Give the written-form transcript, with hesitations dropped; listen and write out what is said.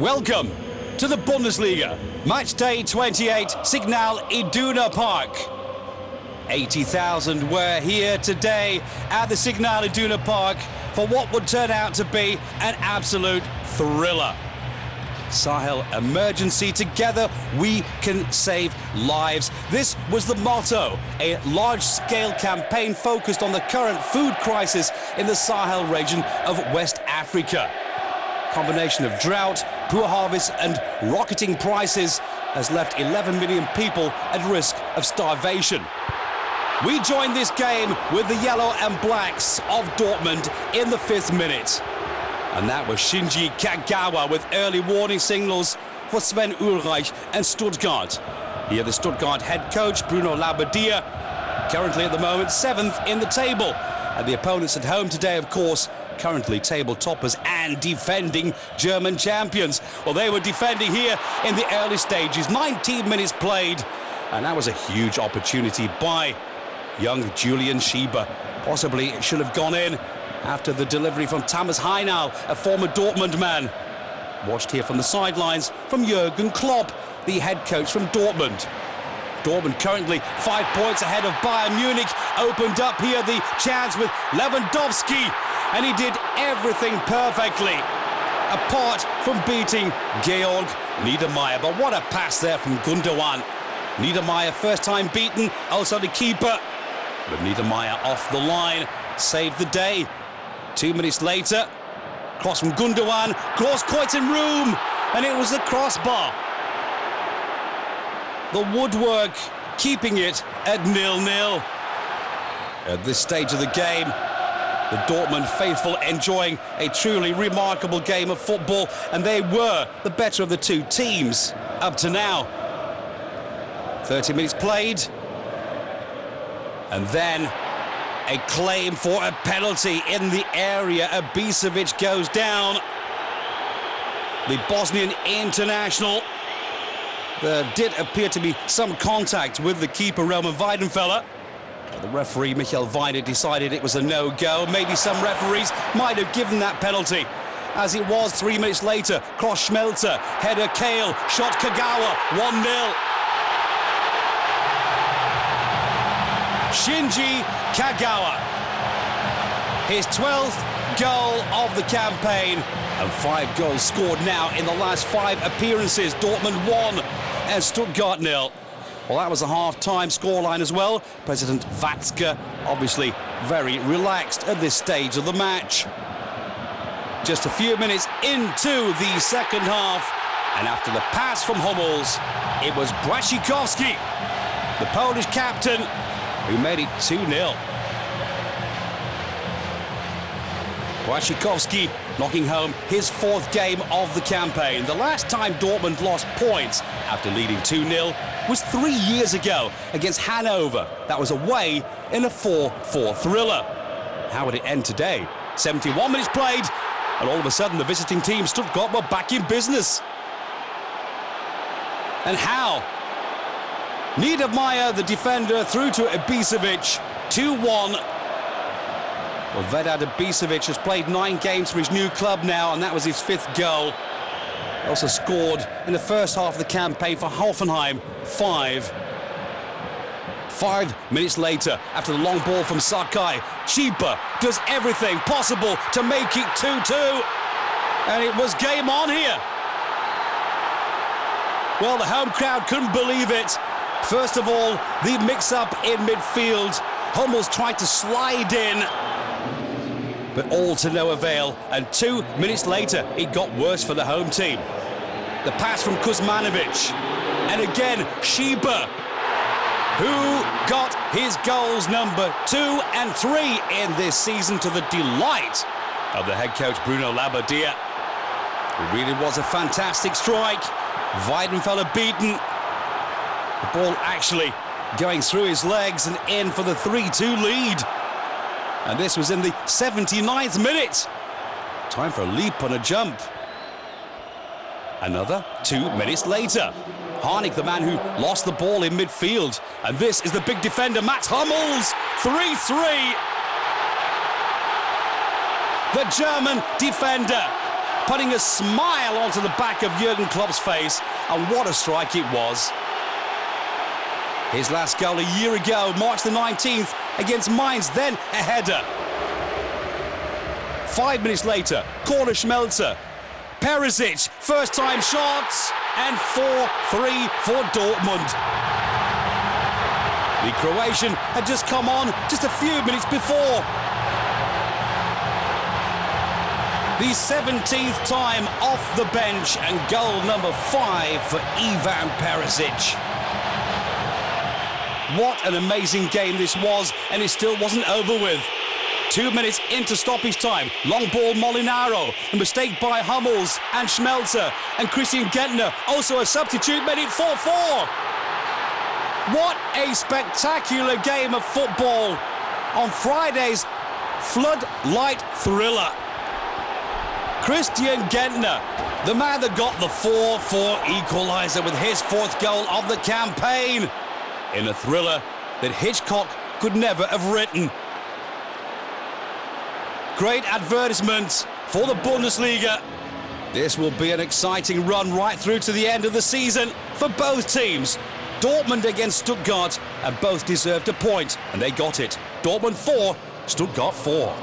Welcome to the Bundesliga, match day 28, Signal Iduna Park. 80,000 were here today at the Signal Iduna Park for what would turn out to be an absolute thriller. Sahel emergency, together we can save lives. This was the motto, a large-scale campaign focused on the current food crisis in the Sahel region of West Africa. Combination of drought, poor harvests and rocketing prices has left 11 million people at risk of starvation. We joined this game with the yellow and blacks of Dortmund in the 5th minute. And that was Shinji Kagawa with early warning signals for Sven Ulreich and Stuttgart. Here the Stuttgart head coach Bruno Labbadia, currently at the moment 7th in the table. And the opponents at home today, of course, currently table toppers and defending German champions. Well, they were defending here in the early stages. 19 minutes played, and that was a huge opportunity by young Julian Schieber. Possibly it should have gone in after the delivery from Thomas Heinau, a former Dortmund man. Watched here from the sidelines from Jurgen Klopp, the head coach from Dortmund. Dortmund currently 5 points ahead of Bayern Munich. Opened up here the chance with Lewandowski, and he did everything perfectly, apart from beating Georg Niedermayer. But what a pass there from Gundogan. Niedermayer first time beaten, also the keeper. But Niedermayer off the line, saved the day. 2 minutes later, cross from Gundogan, cross quite in room, and it was the crossbar. The woodwork keeping it at 0-0. At this stage of the game, the Dortmund faithful enjoying a truly remarkable game of football, and they were the better of the two teams up to now. 30 minutes played, and then a claim for a penalty in the area. Ibisevic goes down. The Bosnian international. There did appear to be some contact with the keeper, Roman Weidenfeller. The referee, Michael Weide, decided it was a no-go. Maybe some referees might have given that penalty. As it was, 3 minutes later, cross Schmelzer, header Kale, shot Kagawa, 1-0. Shinji Kagawa, his 12th goal of the campaign, and 5 goals scored now in the last 5 appearances. Dortmund 1 and Stuttgart 0. Well, that was a half-time scoreline as well. President Watzke obviously very relaxed at this stage of the match. Just a few minutes into the second half, and after the pass from Hummels, it was Błaszczykowski, the Polish captain, who made it 2-0. Błaszczykowski knocking home his 4th game of the campaign. The last time Dortmund lost points after leading 2-0 was 3 years ago against Hanover. That was away in a 4-4 thriller. How would it end today? 71 minutes played, and all of a sudden the visiting team, Stuttgart, were back in business. And how? Niedermayer, the defender, through to Ibisevic, 2-1. Well, Vedad Ibisevic has played 9 games for his new club now, and that was his 5th goal. Also scored in the first half of the campaign for Hoffenheim, 5. 5 minutes later, after the long ball from Sakai, Schieber does everything possible to make it 2-2. And it was game on here. Well, the home crowd couldn't believe it. First of all, the mix-up in midfield. Hummels tried to slide in, but all to no avail. And 2 minutes later, it got worse for the home team. The pass from Kuzmanovic. And again, Schieber, who got his goals number 2 and 3 in this season, to the delight of the head coach Bruno Labbadia. It really was a fantastic strike. Weidenfeller beaten. The ball actually going through his legs and in for the 3-2 lead. And this was in the 79th minute. Time for a leap and a jump. Another 2 minutes later. Harnik, the man who lost the ball in midfield. And this is the big defender, Mats Hummels. 3-3. The German defender putting a smile onto the back of Jurgen Klopp's face, and what a strike it was. His last goal a year ago, March the 19th, against Mainz, then a header. 5 minutes later, corner Schmelzer. Perisic, first time shots, and 4-3 for Dortmund. The Croatian had just come on just a few minutes before. The 17th time off the bench, and goal number 5 for Ivan Perisic. What an amazing game this was, and it still wasn't over with. 2 minutes into stoppage time, long ball Molinaro, a mistake by Hummels and Schmelzer, and Christian Gentner, also a substitute, made it 4-4. What a spectacular game of football on Friday's floodlight thriller. Christian Gentner, the man that got the 4-4 equaliser with his 4th goal of the campaign, in a thriller that Hitchcock could never have written. Great advertisement for the Bundesliga. This will be an exciting run right through to the end of the season for both teams. Dortmund against Stuttgart, and both deserved a point, and they got it. Dortmund 4, Stuttgart 4.